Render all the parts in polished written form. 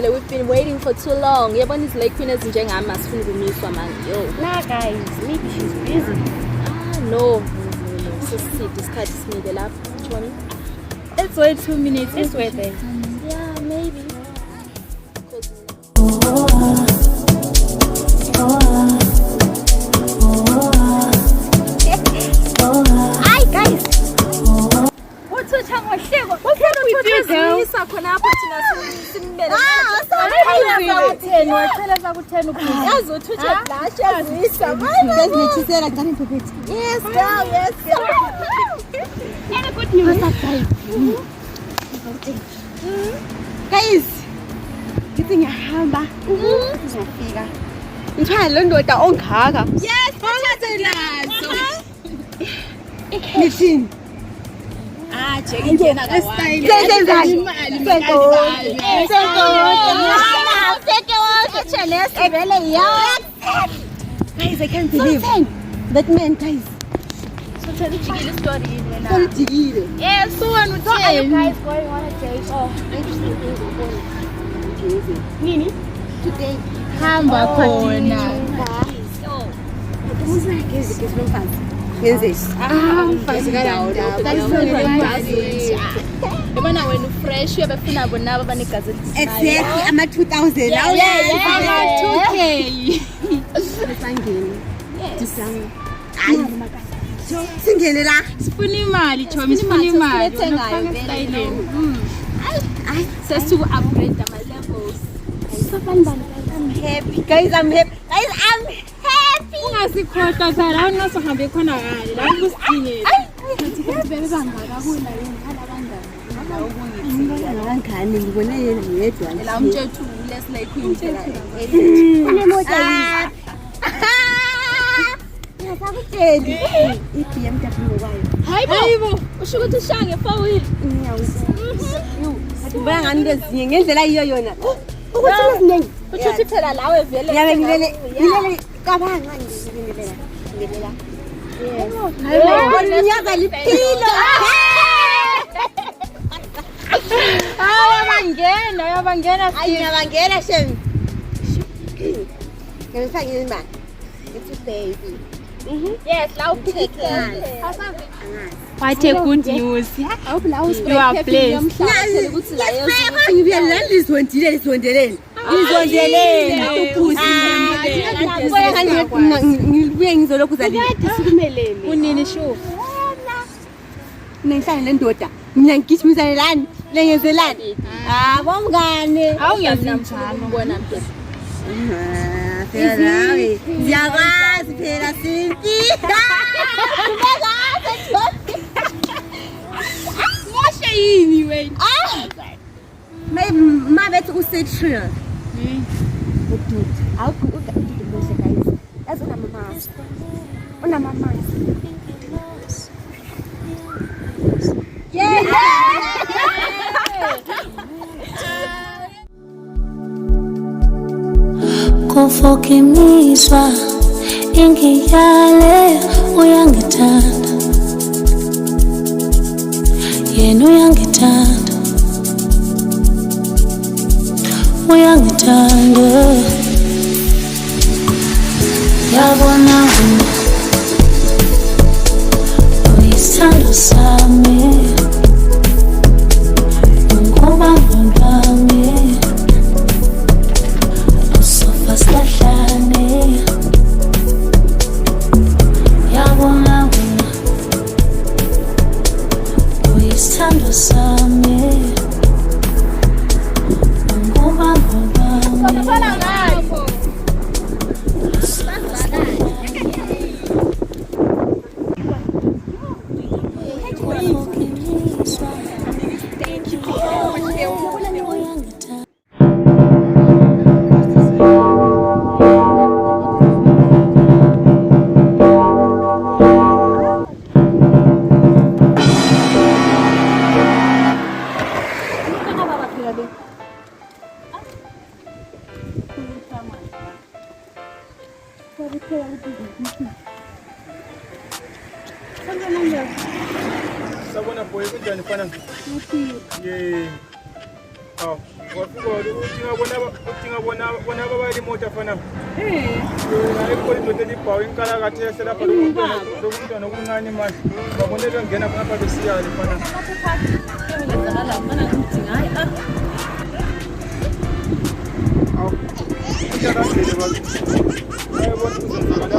We've been waiting for too long. Yabona izilay queen ezinjengami asifuni ukumiswa manje. Yo. Nah guys, maybe she's busy. No. Sisithi isikhathi simile lapha. Choni. Let's wait 2 minutes. Let's wait then. Yeah, maybe. Hi guys. What can we do, girl? Yes, girl, yes. Any good news? Guys, kithi ngiyahamba ngizofika ngithwala lo ndoda ongaka. Yes, nazo. Nithini? Jeki ngena kawaii. Guys, I can't believe that man, guys. So tell the jigile story wena. Somjikile. Yes, so Are you guys going on a date? Oh, nini? Today. hamba khona. Mfazi kanjani? Yabona wena fresh uyabefuna bona abanegazi Exactly, ama 2000. Yeah, 2K. Sangeni. Disami. Hayi. Singene la. Sifuna imali, Chomi, sifuna imali. Says to upgrade my levels. I'm happy. Guys, I'm happy. Ungasikhohlwa sala awunasohambe khona kale la kusidingile. Ngani ngibona yena ngedwa. La umthetho lesile queen phela. Kunemoto yini? Ngiyakutshela. I-BMW ngokwayo. Hayibo. Usho ukuthi ushange fawile. Ngibona ngani lezinye ngendlela yiyo yona. Ukuthi leziningi. Uthi phela lawe vele. Yabe ngilele cabanga ngizibelela. Ngibelela. Hayibo, ngiyaza liphilo. Yabangena. Ayingabangena shem. Ngiyasangena imali. It's baby. Yes, la uphike. What a good news. You are blessed. Ukuthi la Ngibiyela lizondeleni. Ngibuye ngizolokhu zali. Unini sho. Nenhlanga lendoda. Mina ngigijimisa lani, lengezelani. Bomngane. awuyazinjalo ngibona mntu. Phela nawe. Ngiyakwazi phela Sinti. Washe yini wena? Mabethi usetril. Awukuda ududuze guys. Yazi unamamazi. Unamamazi. Yeah. Kufokimiswa ingiyale uyangithanda yena uyangithanda yabona wena uyisithando sami ngubambo lwami usofa silahlane yabona wena uyisithando sami ngubambo lwami Sabona boy kunjani mfana? Ye. Aw, wafika udinga bona abali moto mfana. Hayi khona into elibhawu inkala kathi yaselapha lokuntwana okuncane manje. Babone bengena khona besiyali mfana. Aw. Ngiyakazile bathi. Ayibona uzenzakala.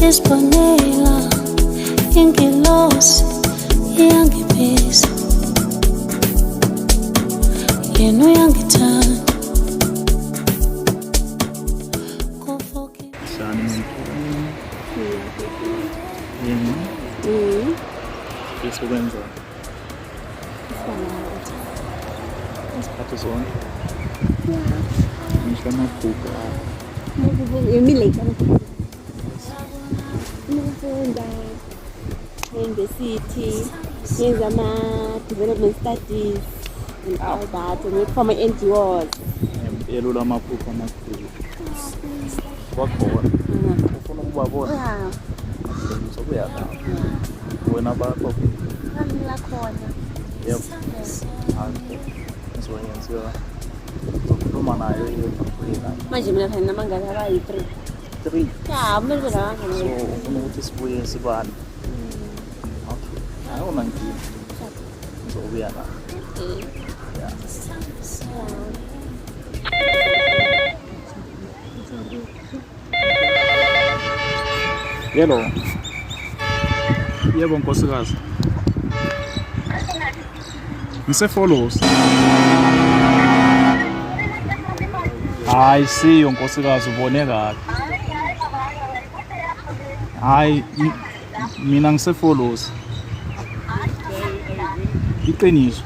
Espanela, ingelosi iyangibiza, yena uyangithanda. Shani yini isebenza isikhathi zonke ngisho amabhuku Ngifunda e-university, ngenza ama-development studies and all that, and work for my NGOs. elula amaphupho amakhulu wakhona ufuna ukubabona sokuya lapho wena bakho Lakhona. yebo ngizoyenziwa ukukhuluma nayo yena Manje mina phela namangaka abayi-3. 3 Ya, kumele kube so namangaka. ufuna ukuthi sibuye sibane okay ayona nkinga ngizobuya la yeah. Yebo. Yebo nkosikazi. Ngise-follows. Hayi siyo nkosikazi ubone kahle. Hayi mina ngise-follows. Iqiniso.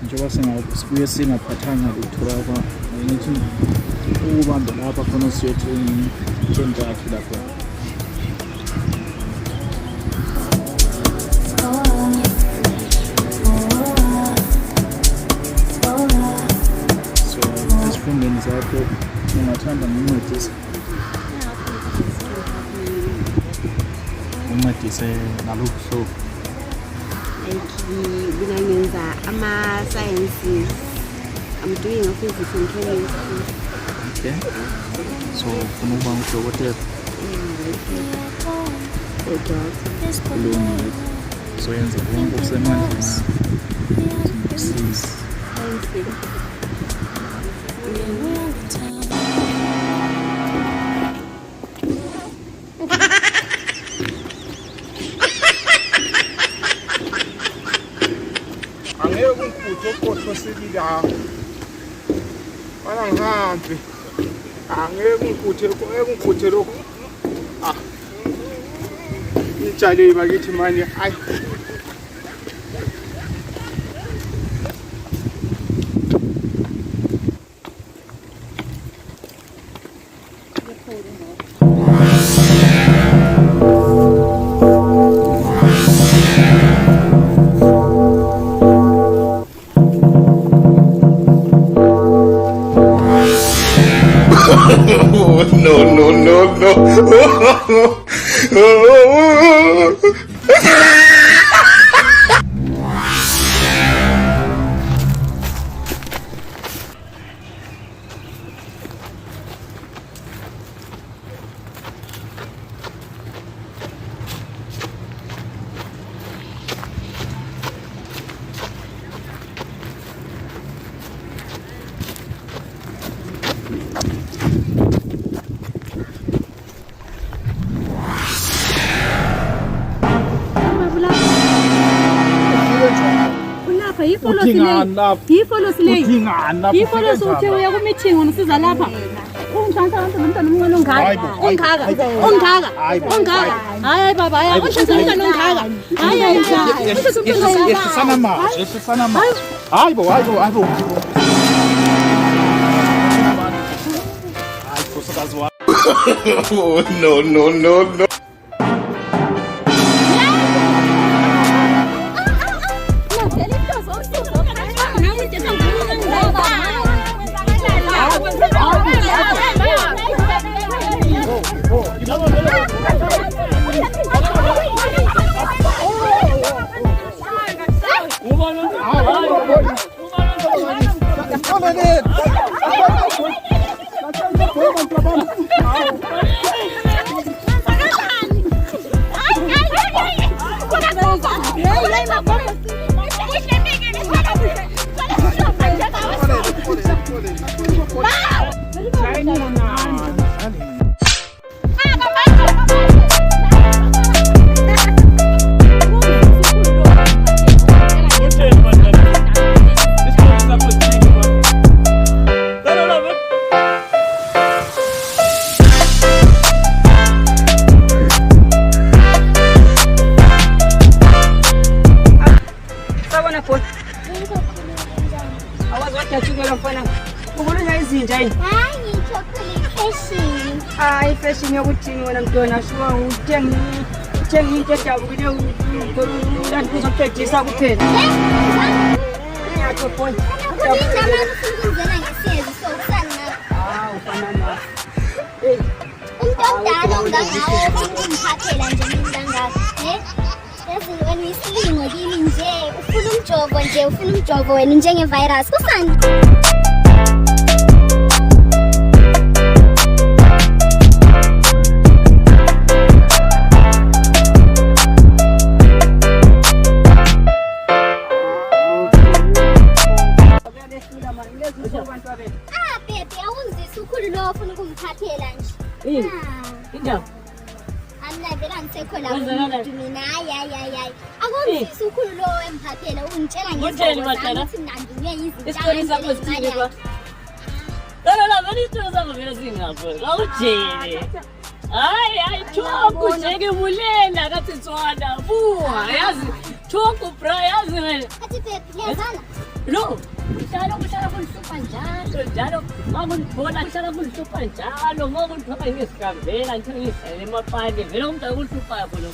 Njengoba sibuye singaphathanga lutho ngithi ukubamba lapha khona siyothe intshathu lapha. So esifundeni zakho ungathanda uncedise nalokhu hlobo. Ngingenza ama-sciences. I'm doing a physics and chemistry. Okay. So ufuna ukuba ngudokotela. Kulungile. So yenza konke okusemandleni. Please. Thank you. Angeke ungikhuthe okhohlo sibili apha. Bala ngihambe. Angeke ungikhuthe lokho. Ah. Ngitshale bakithi manje. Ayi. Yifolo sothi uya ku meeting unisiza lapha. Ungithatha umntwana omncane ongaka. Ongaka. Hayi baba, hayi uthatha umntwana ongaka. Hayi. Yehlisana manje. Hayibo. Hayi Nkosikazi wami. No. Fashion yokuthi wena mntwana shuwa uthenga into edabukile uzokuqedisa kuphela. Ngiyaqoqola. Umntwana ungangaphathela nje ngingangapha. Yazi wena isilingo kimi nje ufuna umjovo wena njenge virus kusani. Baby, awuzisi ukhulu lo ufuna ukumthathela nje. Indaba. Vela ngisekhona mina hayi akuzisi ukhulu lo emphathela ungitshela ngezinto Isitori zakho sithini kwa? La vele isitori zakho vele singapho. Awujele. Hayi thoku njeke mulela kathi tswana buha yazi thoku bra yazi wena. Athi baby yazana. No. Kuhlala kuhlupha njalo makungibona kuhlala kuhlupha njalo makungiphatha ngesigambela ngithengise emapande vele umuntu akuhlupha khona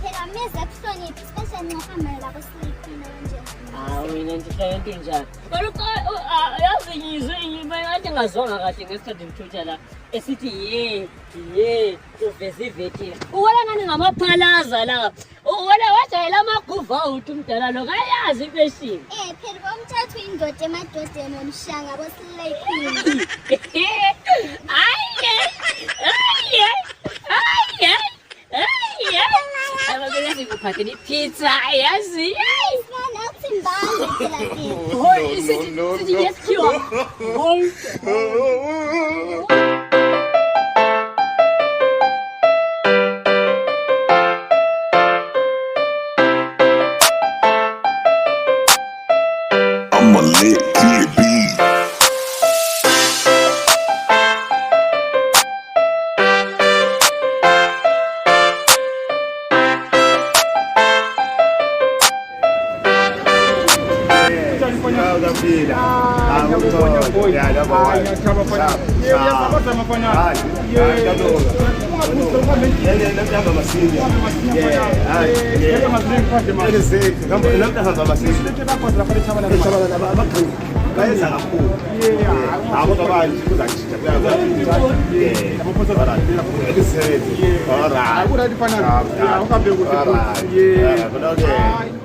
phela meza kuhlonipha especially ngohamba lapho sleeping nje mina ndihlala into njalo kodwa yazi ngizwe ngathi ngazwanga kahle ngesikhathi ngithutha la esithi ye uveze ivetile ubona ngani ngamaphalaza la ubona wajayela amaguva uthi umdala lo kayazi ifashion phela bomthathu indoda emadodeni omshanga bosleeping ababele sikuphathela pizza yazi I'm a lit kid beat. Yeah. bayenza kakhulu. Nabo abantu kuzangishintsha kuyaza. Ngophosa bala. Elisele. Alright. Akuna lifana. Uhambe kuhle. Yeah.